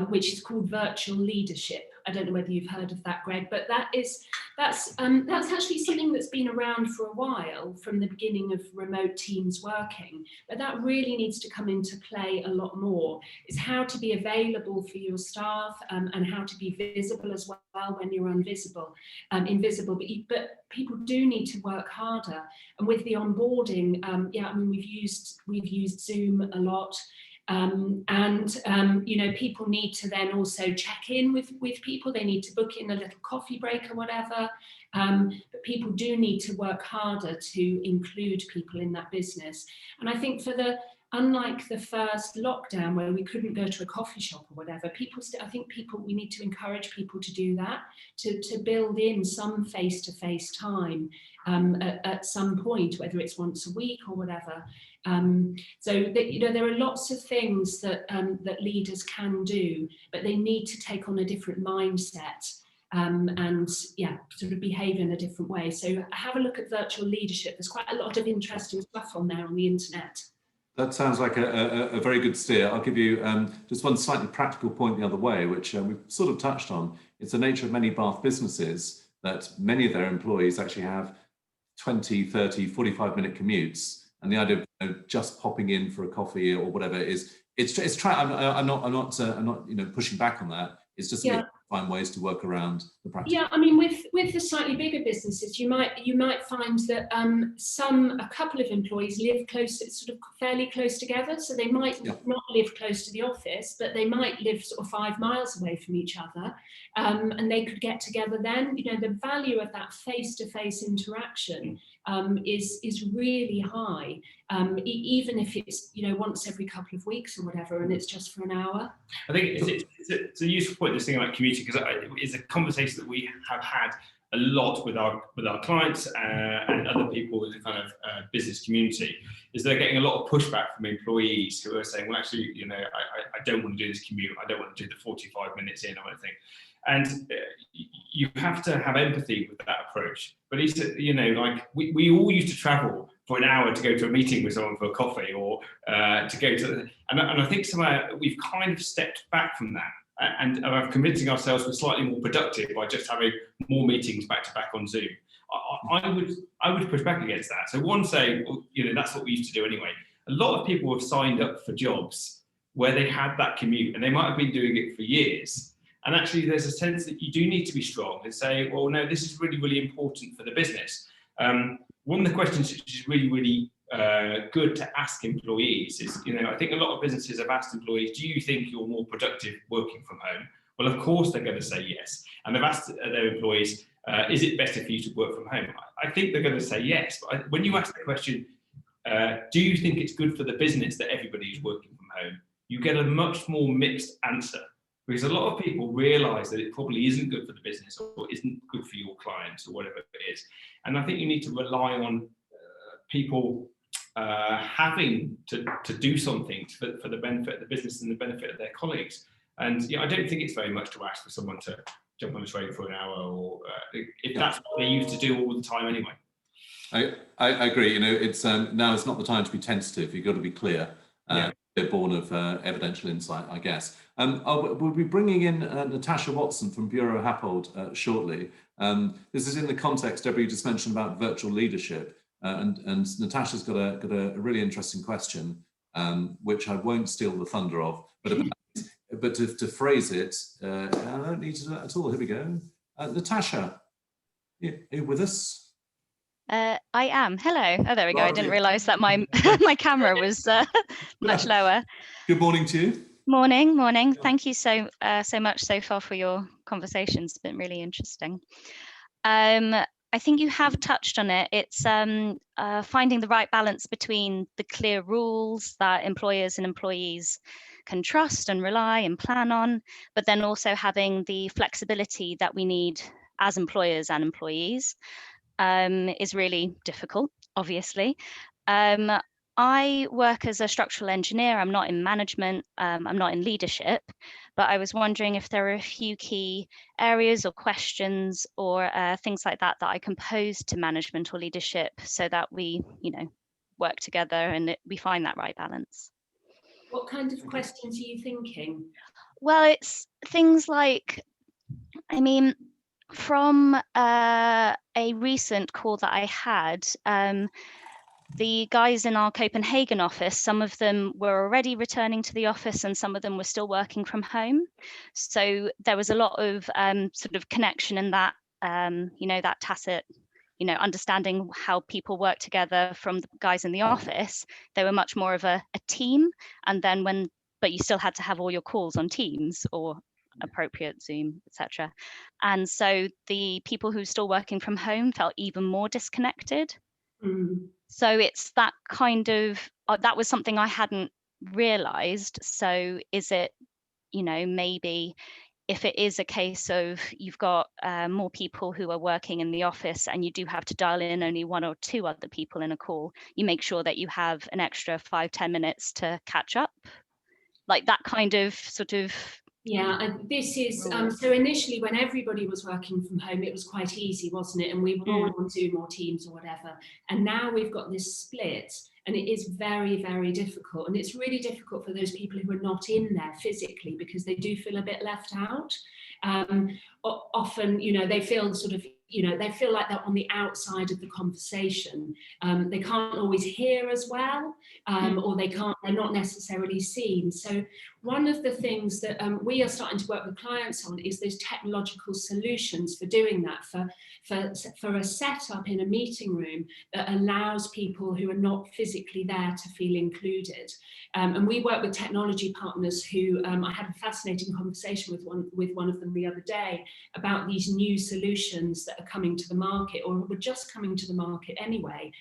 which is called virtual leadership. I don't know whether you've heard of that, Greg, but that's actually something that's been around for a while, from the beginning of remote teams working. But that really needs to come into play a lot more. Is how to be available for your staff, and how to be visible as well when you're invisible. But people do need to work harder. And with the onboarding, we've used Zoom a lot. People need to then also check in with people. They need to book in a little coffee break or whatever. But people do need to work harder to include people in that business. And I think unlike the first lockdown where we couldn't go to a coffee shop or whatever, we need to encourage people to do that, to build in some face-to-face time at some point, whether it's once a week or whatever. There are lots of things that leaders can do, but they need to take on a different mindset. Sort of behave in a different way. So have a look at virtual leadership. There's quite a lot of interesting stuff on there on the internet. That sounds like a very good steer. I'll give you just one slightly practical point the other way, which we've sort of touched on. It's the nature of many Bath businesses that many of their employees actually have 20, 30, 45-minute commutes. And the idea of just popping in for a coffee or whatever it's trying. I'm not pushing back on that. It's just find ways to work around the practice. Yeah, I mean, with the slightly bigger businesses, you might find that a couple of employees live sort of fairly close together. So they might not live close to the office, but they might live sort of 5 miles away from each other, and they could get together then. The value of that face-to-face interaction is really high, even if it's once every couple of weeks or whatever, and it's just for an hour. I think it's a useful point, this thing about commuting, because it's a conversation that we have had a lot with our clients and other people in the kind of business community. Is they're getting a lot of pushback from employees who are saying, well, actually, I don't want to do this commute. I don't want to do the 45 minutes in or anything. And you have to have empathy with that approach. But he said, we all used to travel for an hour to go to a meeting with someone for a coffee, or to go to, and I think somehow we've kind of stepped back from that, and are convincing ourselves we're slightly more productive by just having more meetings back to back on Zoom. I would push back against that. So one saying, well, that's what we used to do anyway. A lot of people have signed up for jobs where they had that commute, and they might have been doing it for years. And actually, there's a sense that you do need to be strong and say, well, no, this is really, really important for the business. One of the questions which is really, really good to ask employees is, I think a lot of businesses have asked employees, do you think you're more productive working from home? Well, of course, they're going to say yes. And they've asked their employees, is it better for you to work from home? I think they're going to say yes. But when you ask the question, do you think it's good for the business that everybody is working from home? You get a much more mixed answer, because a lot of people realise that it probably isn't good for the business or isn't good for your clients or whatever it is. And I think you need to rely on people having to do something for the benefit of the business and the benefit of their colleagues. And I don't think it's very much to ask for someone to jump on the train for an hour, or if that's what they used to do all the time anyway. I agree. It's now is not the time to be tentative. You've got to be clear. They're born of evidential insight, I guess. We'll be bringing in Natasha Watson from Bureau Happold shortly. This is in the context, Deborah, you just mentioned about virtual leadership, and Natasha's got a really interesting question, which I won't steal the thunder of, but to phrase it, I don't need to do that at all. Here we go. Natasha, you with us? I am. Hello. Oh, there we go. I didn't realise that my my camera was much lower. Good morning to you. Morning. Thank you so much so far for your conversations. It's been really interesting. I think you have touched on it. It's finding the right balance between the clear rules that employers and employees can trust and rely and plan on, but then also having the flexibility that we need as employers and employees. Is really difficult, obviously. I work as a structural engineer. I'm not in management, I'm not in leadership, but I was wondering if there are a few key areas or questions or things like that I can pose to management or leadership so that we, work together and we find that right balance. What kind of questions are you thinking? Well, it's things like, from a recent call that I had, the guys in our Copenhagen office, some of them were already returning to the office and some of them were still working from home. So there was a lot of sort of connection in that, that tacit, understanding how people work together from the guys in the office. They were much more of a team. And then but you still had to have all your calls on Teams or appropriate Zoom, etc. And so the people who were still working from home felt even more disconnected. So it's that kind of, that was something I hadn't realized. So is it, maybe if it is a case of you've got more people who are working in the office and you do have to dial in only one or two other people in a call, you make sure that you have an extra 5-10 minutes to catch up, like that kind of sort of. Yeah, and this is, so initially when everybody was working from home, it was quite easy, wasn't it? And we were all on Zoom or Teams or whatever. And now we've got this split and it is very, very difficult. And it's really difficult for those people who are not in there physically because they do feel a bit left out. Often, they feel sort of, they feel like they're on the outside of the conversation. They can't always hear as well, or they're not necessarily seen. So one of the things that we are starting to work with clients on is those technological solutions for doing that, for a setup in a meeting room that allows people who are not physically there to feel included. And we work with technology partners who, I had a fascinating conversation with one of them the other day about these new solutions that are coming to the market or were just coming to the market anyway.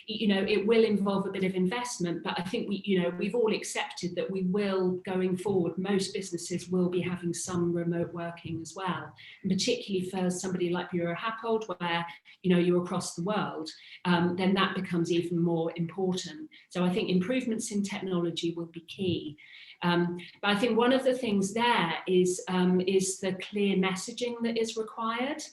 It will involve a bit of investment, but I think we've all accepted that we will, going forward, most businesses will be having some remote working as well, and particularly for somebody like Bureau Happold, where you're across the world, then that becomes even more important. So I think improvements in technology will be key. But I think one of the things there is the clear messaging that is required.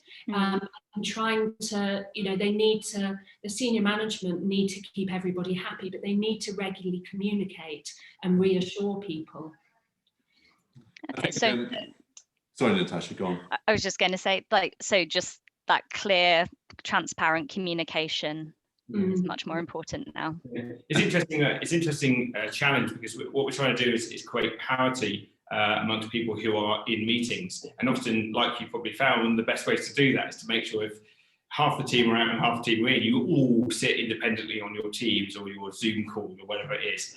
And trying to, the senior management need to keep everybody happy, but they need to regularly communicate and reassure people. Okay, so sorry, Natasha, go on. I was just going to say, so just that clear, transparent communication is much more important now. It's interesting. It's interesting challenge because what we're trying to do is create parity amongst people who are in meetings. And often, like you probably found, one of the best ways to do that is to make sure if half the team are out and half the team are in, you all sit independently on your Teams or your Zoom call or whatever it is,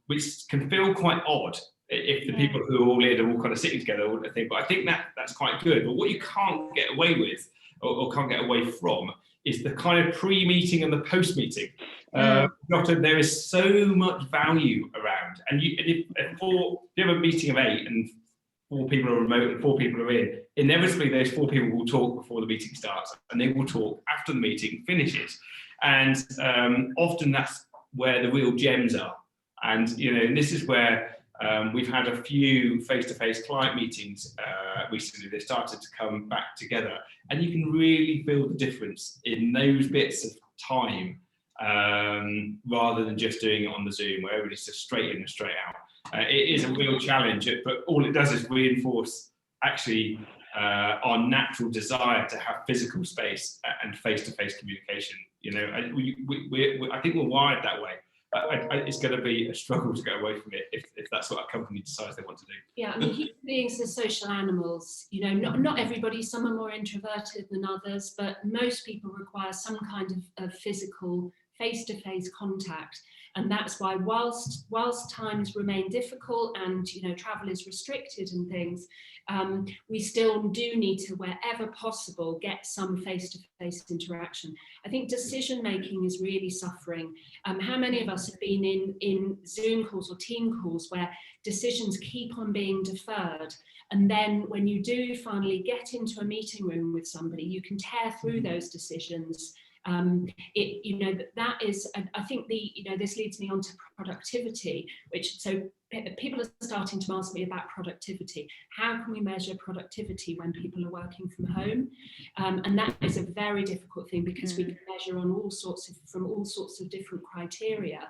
which can feel quite odd if the people who are all in are all kind of sitting together all the thing. But I think that's quite good. But what you can't get away with or can't get away from is the kind of pre-meeting and the post-meeting. Often there is so much value around, and if you have a meeting of 8 and 4 people are remote and 4 people are in, inevitably those 4 people will talk before the meeting starts, and they will talk after the meeting finishes. And often that's where the real gems are. And this is where we've had a few face-to-face client meetings recently that started to come back together, and you can really feel the difference in those bits of time rather than just doing it on the Zoom where everybody's just straight in and straight out. It is a real challenge, but all it does is reinforce actually our natural desire to have physical space and face-to-face communication. I think we're wired that way. It's going to be a struggle to get away from it if that's what a company decides they want to do. Yeah, I mean, human beings are social animals. Not everybody. Some are more introverted than others, but most people require some kind of physical face-to-face contact. And that's why whilst times remain difficult and travel is restricted and things, we still do need to, wherever possible, get some face-to-face interaction. I think decision making is really suffering. How many of us have been in Zoom calls or team calls where decisions keep on being deferred, and then when you do finally get into a meeting room with somebody, you can tear through those decisions. That is, I think this leads me on to productivity, so people are starting to ask me about productivity. How can we measure productivity when people are working from home? And that is a very difficult thing because we can measure from all sorts of different criteria.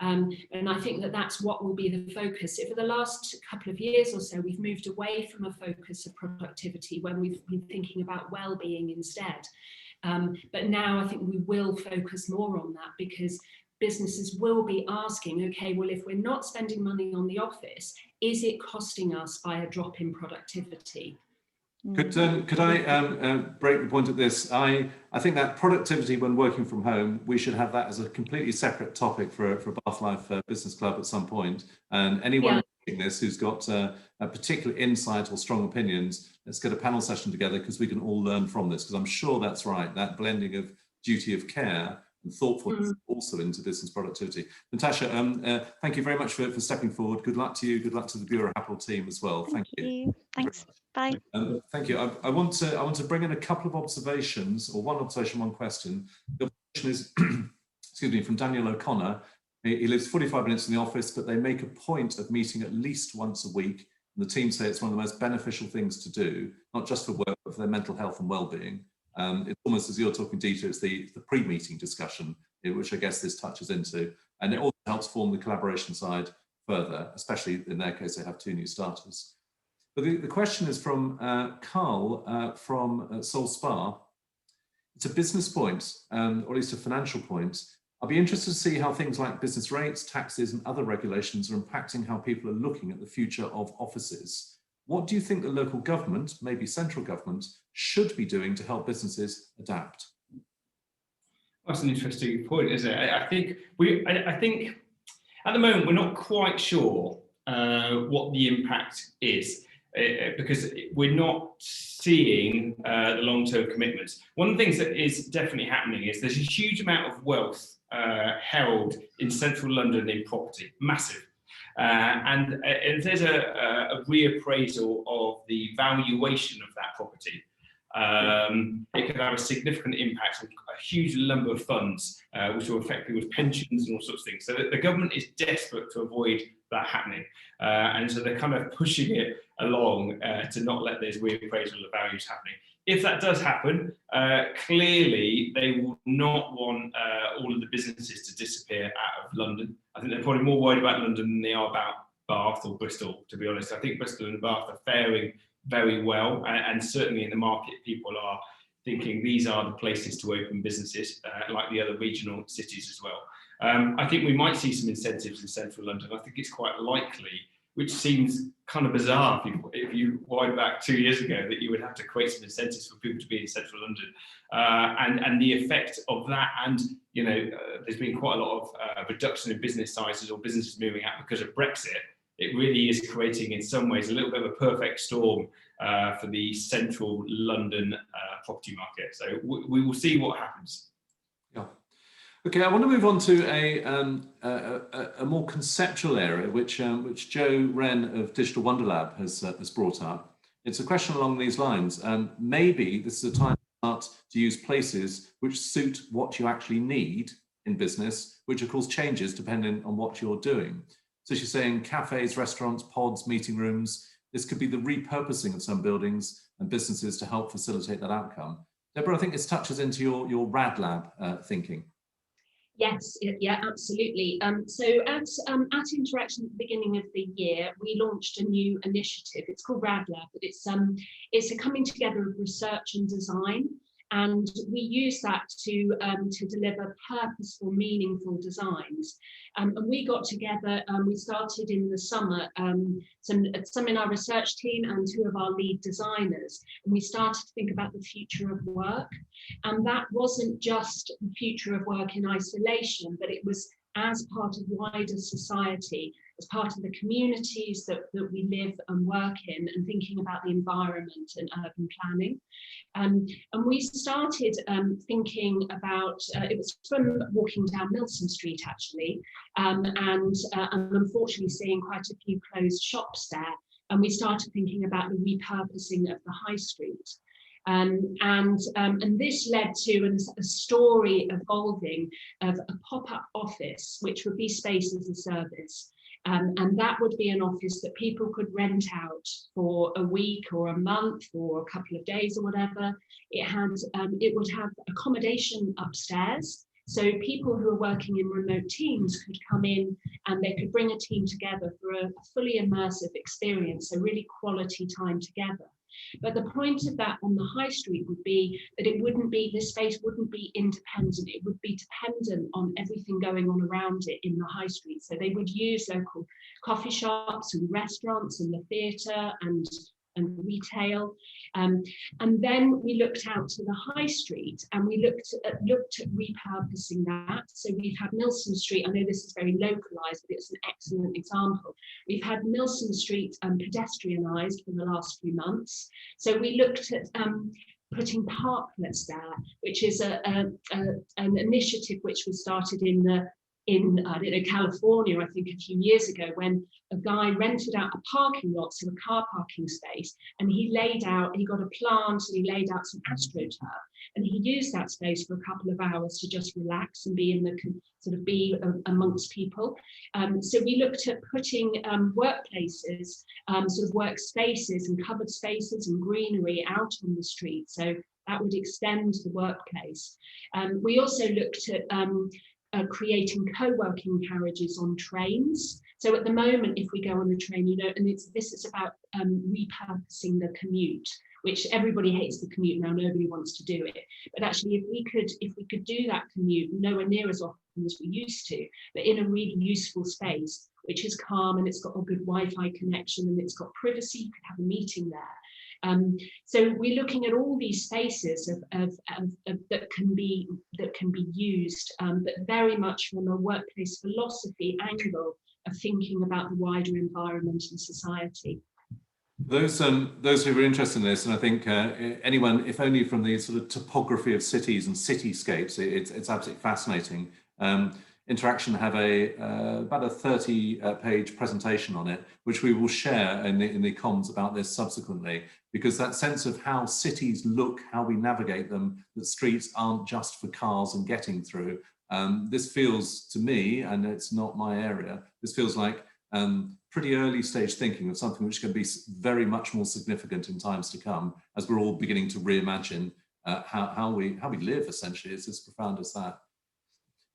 And I think that's what will be the focus. For the last couple of years or so, we've moved away from a focus of productivity when we've been thinking about well-being instead. But now I think we will focus more on that because businesses will be asking, okay, well, if we're not spending money on the office, is it costing us by a drop in productivity? Could I break the point at this? I think that productivity when working from home, we should have that as a completely separate topic for Bath Life Business Club at some point. And anyone watching this who's got a particular insight or strong opinions, let's get a panel session together because we can all learn from this, because I'm sure that's right, that blending of duty of care and thoughtfulness also into business productivity. Natasha, thank you very much for stepping forward. Good luck to you. Good luck to the Bureau Apple team as well. Thank you. Thanks. Bye. Thank you. I want to bring in a couple of observations, or one observation, one question. The observation is, excuse me, from Daniel O'Connor. He lives 45 minutes in the office, but they make a point of meeting at least once a week. And the team say it's one of the most beneficial things to do, not just for work, but for their mental health and well-being. It's almost as you're talking, Dieter, it's the pre-meeting discussion, which I guess this touches into. And it also helps form the collaboration side further, especially in their case, they have 2 new starters. But the question is from Carl from Seoul Spa. It's a business point, or at least a financial point. I'll be interested to see how things like business rates, taxes, and other regulations are impacting how people are looking at the future of offices. What do you think the local government, maybe central government, should be doing to help businesses adapt? That's an interesting point, isn't it? I think at the moment we're not quite sure what the impact is. Because we're not seeing the long-term commitments. One of the things that is definitely happening is there's a huge amount of wealth held in central London in property, massive. And there's a reappraisal of the valuation of that property. It could have a significant impact on a huge number of funds, which will affect people's pensions and all sorts of things. So the government is desperate to avoid that happening. And so they're kind of pushing it along to not let those reappraisal of values happening. If that does happen, clearly they will not want all of the businesses to disappear out of London. I think they're probably more worried about London than they are about Bath or Bristol, to be honest. I think Bristol and Bath are faring very well, and certainly in the market, people are thinking these are the places to open businesses, like the other regional cities as well. I think we might see some incentives in central London. I think it's quite likely which seems kind of bizarre if you wind back 2 years ago, that you would have to create some incentives for people to be in central London, and the effect of that. And there's been quite a lot of reduction in business sizes or businesses moving out because of Brexit. It really is creating, in some ways, a little bit of a perfect storm for the central London property market. So we will see what happens. Yeah. Okay, I want to move on to a more conceptual area, which Joe Wren of Digital Wonder Lab has brought up. It's a question along these lines. Maybe this is a time to start to use places which suit what you actually need in business, which of course changes depending on what you're doing. So she's saying cafes, restaurants, pods, meeting rooms. This could be the repurposing of some buildings and businesses to help facilitate that outcome. Deborah, I think this touches into your RAD lab thinking. Yes, yeah, absolutely. So at Interaction at the beginning of the year, we launched a new initiative. It's called RAD Lab, but it's a coming together of research and design. And we use that to deliver purposeful, meaningful designs. And we got together, we started in the summer, some in our research team and 2 of our lead designers. And we started to think about the future of work. And that wasn't just the future of work in isolation, but it was as part of wider society, as part of the communities that we live and work in, and thinking about the environment and urban planning. And we started thinking about, it was from walking down Milson Street actually, and unfortunately seeing quite a few closed shops there. And we started thinking about the repurposing of the high street. And this led to a story evolving of a pop-up office, which would be space as a service. And that would be an office that people could rent out for a week or a month or a couple of days or whatever. It would have accommodation upstairs. So people who are working in remote teams could come in and they could bring a team together for a fully immersive experience, so really quality time together. But the point of that on the high street would be that this space wouldn't be independent, it would be dependent on everything going on around it in the high street. So they would use local coffee shops and restaurants and the theatre and retail. And then we looked out to the high street and we looked at repurposing that. So we've had Milson Street, I know this is very localised, but it's an excellent example. We've had Milson Street pedestrianised for the last few months. So we looked at putting parklets there, which is an initiative which was started in I don't know, California, I think a few years ago, when a guy rented out a parking lot, so a car parking space, and he got a plant and he laid out some astroturf, and he used that space for a couple of hours to just relax and be amongst people. So we looked at putting workplaces, sort of workspaces and covered spaces and greenery out on the street, so that would extend the workplace. We also looked at creating co-working carriages on trains. So at the moment, if we go on the train, and this is about repurposing the commute, which everybody hates the commute now, nobody wants to do it. But actually, if we could do that commute nowhere near as often as we used to, but in a really useful space, which is calm and it's got a good Wi-Fi connection and it's got privacy, you could have a meeting there. So we're looking at all these spaces that can be used, but very much from a workplace philosophy angle of thinking about the wider environment and society. Those who are interested in this, and I think anyone, if only from the sort of topography of cities and cityscapes, it's absolutely fascinating. Interaction have about a 30-page presentation on it, which we will share in the comms about this subsequently, because that sense of how cities look, how we navigate them, that streets aren't just for cars and getting through. This feels to me, and it's not my area, this feels like pretty early stage thinking of something which can be very much more significant in times to come, as we're all beginning to reimagine how we live, essentially. It's as profound as that.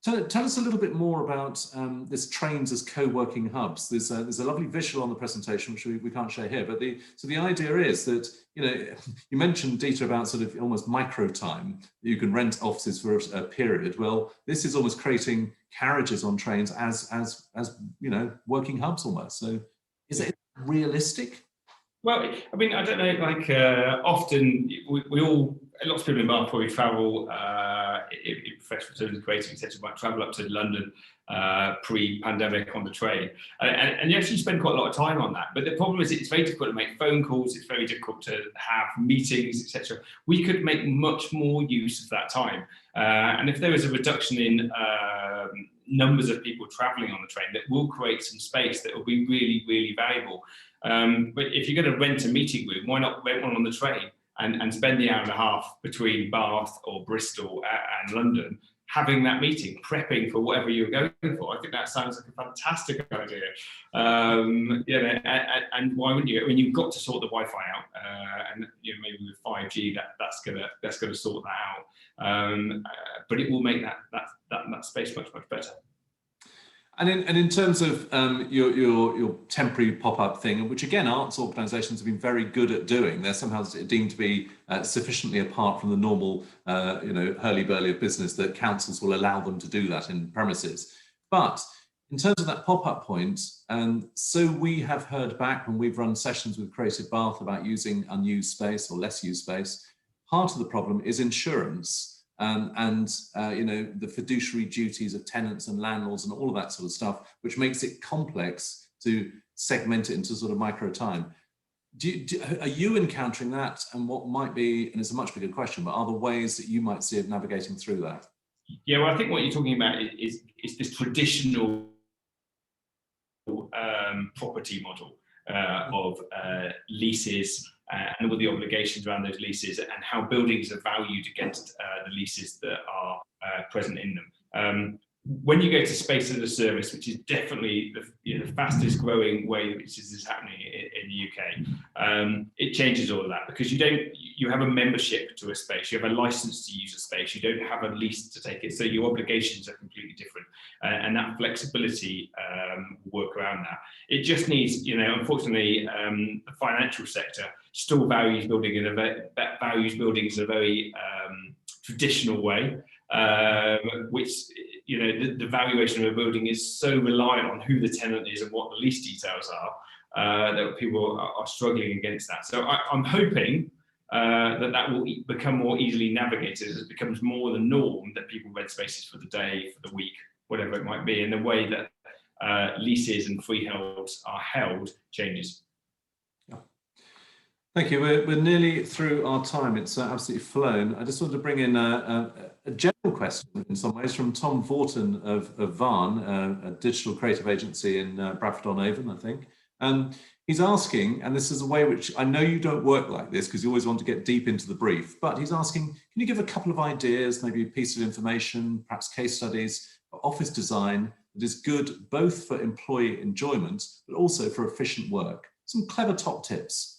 Tell us a little bit more about this trains as co-working hubs. There's a lovely visual on the presentation, which we can't share here, but the idea is that, you mentioned, Dieter, about sort of almost micro time, that you can rent offices for a period. Well, this is almost creating carriages on trains as working hubs almost. So Is it realistic? Well, I mean, I don't know, like often we all, lots of people in Bath probably travel in professional terms, creative, etc., might travel up to London pre-pandemic on the train. And you actually spend quite a lot of time on that. But the problem is it's very difficult to make phone calls, it's very difficult to have meetings, etc. We could make much more use of that time. And if there was a reduction in numbers of people traveling on the train, that will create some space that will be really, really valuable. But if you're going to rent a meeting room, why not rent one on the train and spend the hour and a half between Bath or Bristol and London having that meeting, prepping for whatever you're going for? I think that sounds like a fantastic idea. You know, and why wouldn't you? I mean, you've got to sort the Wi-Fi out, and you know, maybe with 5G that's gonna sort that out. But it will make that space much better. And in terms of your temporary pop-up thing, which again arts organisations have been very good at doing, they're somehow deemed to be sufficiently apart from the normal you know, hurly-burly of business that councils will allow them to do that in premises. But in terms of that pop-up point, so we have heard back when we've run sessions with Creative Bath about using unused space or less used space. Part of the problem is insurance. You know, the fiduciary duties of tenants and landlords and all of that sort of stuff, which makes it complex to segment it into sort of micro time. Are you encountering that, and what might be, and it's a much bigger question, but are there ways that you might see of navigating through that? Yeah, well, I think what you're talking about is this traditional property model of leases and all the obligations around those leases, and how buildings are valued against the leases that are present in them. When you go to space as a service, which is definitely the fastest growing way that this is happening in the UK, it changes all of that, because you have a membership to a space, you have a license to use a space, you don't have a lease to take it, so your obligations are completely different, and that flexibility will work around that. It just needs, you know, unfortunately, the financial sector still values buildings in a very traditional way, which, you know, the valuation of a building is so reliant on who the tenant is and what the lease details are, that people are struggling against that. So I'm hoping that will become more easily navigated as it becomes more the norm that people rent spaces for the day, for the week, whatever it might be, and the way that leases and freeholds are held changes. Thank you. We're nearly through our time. It's absolutely flown. I just wanted to bring in a general question in some ways from Tom Vorton of Varn, a digital creative agency in Bradford-on-Avon, I think. He's asking, and this is a way which I know you don't work like this because you always want to get deep into the brief, but he's asking, can you give a couple of ideas, maybe a piece of information, perhaps case studies for office design that is good both for employee enjoyment, but also for efficient work? Some clever top tips.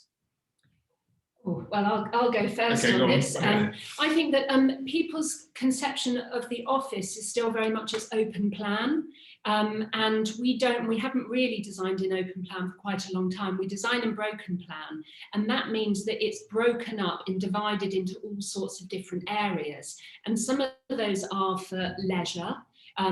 Well, I'll go first on this. I think that people's conception of the office is still very much as open plan, and we haven't really designed in open plan for quite a long time. We design in broken plan, and that means that it's broken up and divided into all sorts of different areas. And some of those are for leisure.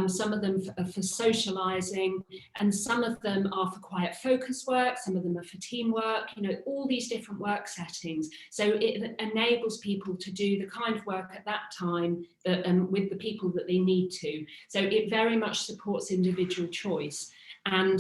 Some of them are for socialising, and some of them are for quiet focus work, some of them are for teamwork, you know, all these different work settings. So it enables people to do the kind of work at that time that, with the people that they need to. So it very much supports individual choice. And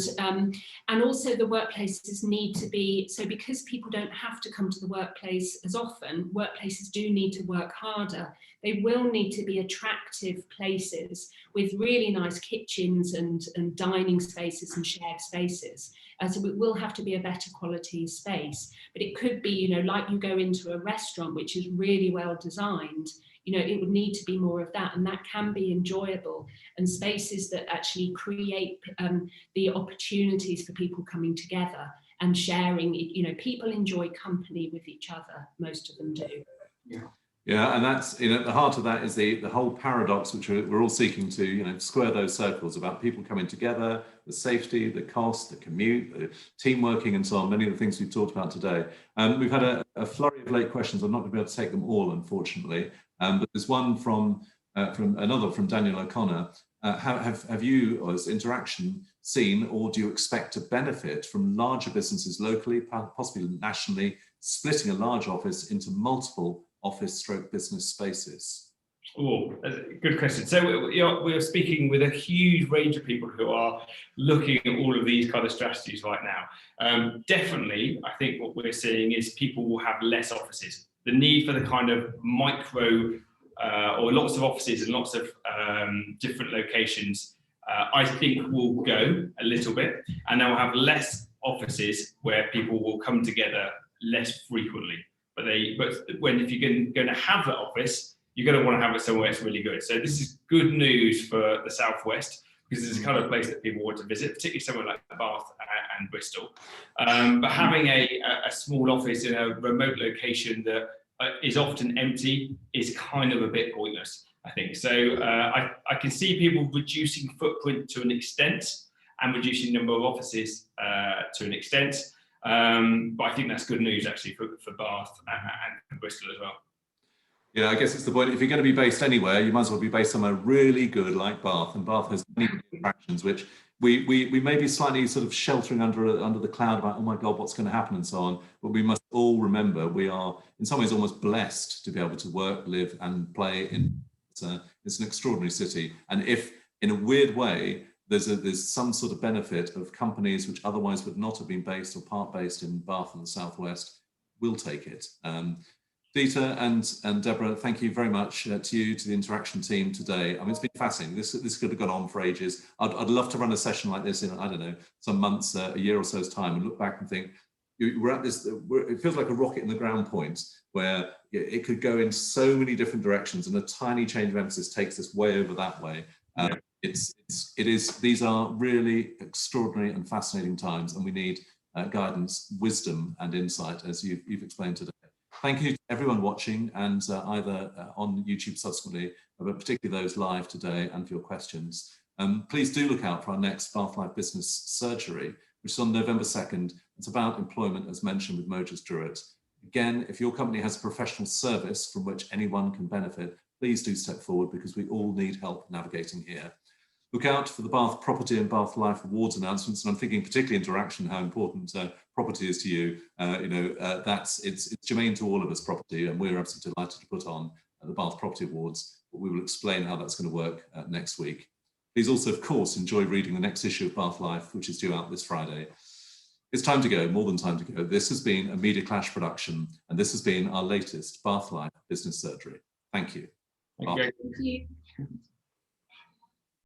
also the workplaces need to be, so because people don't have to come to the workplace as often, workplaces do need to work harder. They will need to be attractive places with really nice kitchens and dining spaces and shared spaces. So it will have to be a better quality space, but it could be, you know, like you go into a restaurant, which is really well designed, you know, it would need to be more of that, and that can be enjoyable, and spaces that actually create the opportunities for people coming together and sharing. You know, people enjoy company with each other, most of them do. Yeah, and that's, you know, at the heart of that is the whole paradox, which we're all seeking to, you know, square those circles about people coming together, the safety, the cost, the commute, the team working, and so on. Many of the things we've talked about today. We've had a flurry of late questions. I'm not going to be able to take them all, unfortunately. But there's one from Daniel O'Connor, have you, as Interaction, seen, or do you expect to benefit from larger businesses locally, possibly nationally, splitting a large office into multiple office/business spaces? Oh, good question. So we're speaking with a huge range of people who are looking at all of these kind of strategies right now. Definitely, I think what we're seeing is people will have less offices. The need for the kind of micro or lots of offices and lots of different locations, I think will go a little bit, and they'll have less offices where people will come together less frequently. But if you're going to have that office, you're going to want to have it somewhere that's really good. So this is good news for the Southwest, because it's the kind of place that people want to visit, particularly somewhere like Bath and Bristol. But having a small office in a remote location that is often empty is kind of a bit pointless, I think. So I can see people reducing footprint to an extent and reducing number of offices to an extent. But I think that's good news actually for Bath and Bristol as well. Yeah, I guess it's the point. If you're going to be based anywhere, you might as well be based somewhere really good like Bath. And Bath has many attractions, which we may be slightly sort of sheltering under the cloud about, oh my God, what's going to happen and so on. But we must all remember we are in some ways almost blessed to be able to work, live and play in. It's an extraordinary city. And if in a weird way, there's some sort of benefit of companies which otherwise would not have been based or part based in Bath and the Southwest, we'll take it. Dieter and Deborah, thank you very much to you, to the Interaction team today. I mean, it's been fascinating. This could have gone on for ages. I'd love to run a session like this in, I don't know, some months, a year or so's time, and look back and think, we're at this, it feels like a rocket in the ground point, where it could go in so many different directions, and a tiny change of emphasis takes us way over that way. These are really extraordinary and fascinating times, and we need guidance, wisdom and insight, as you've explained today. Thank you to everyone watching, and either on YouTube subsequently, but particularly those live today, and for your questions. Please do look out for our next Bath Life Business Surgery, which is on November 2nd. It's about employment, as mentioned, with Mojus Druitt. Again, if your company has a professional service from which anyone can benefit, please do step forward, because we all need help navigating here. Look out for the Bath Property and Bath Life Awards announcements, and I'm thinking particularly Interaction, how important property is to you. It's germane to all of us, property, and we're absolutely delighted to put on the Bath Property Awards, but we will explain how that's going to work next week. Please also, of course, enjoy reading the next issue of Bath Life, which is due out this Friday. It's time to go, more than time to go. This has been a Media Clash production, and this has been our latest Bath Life Business Surgery. Thank you. Thank you.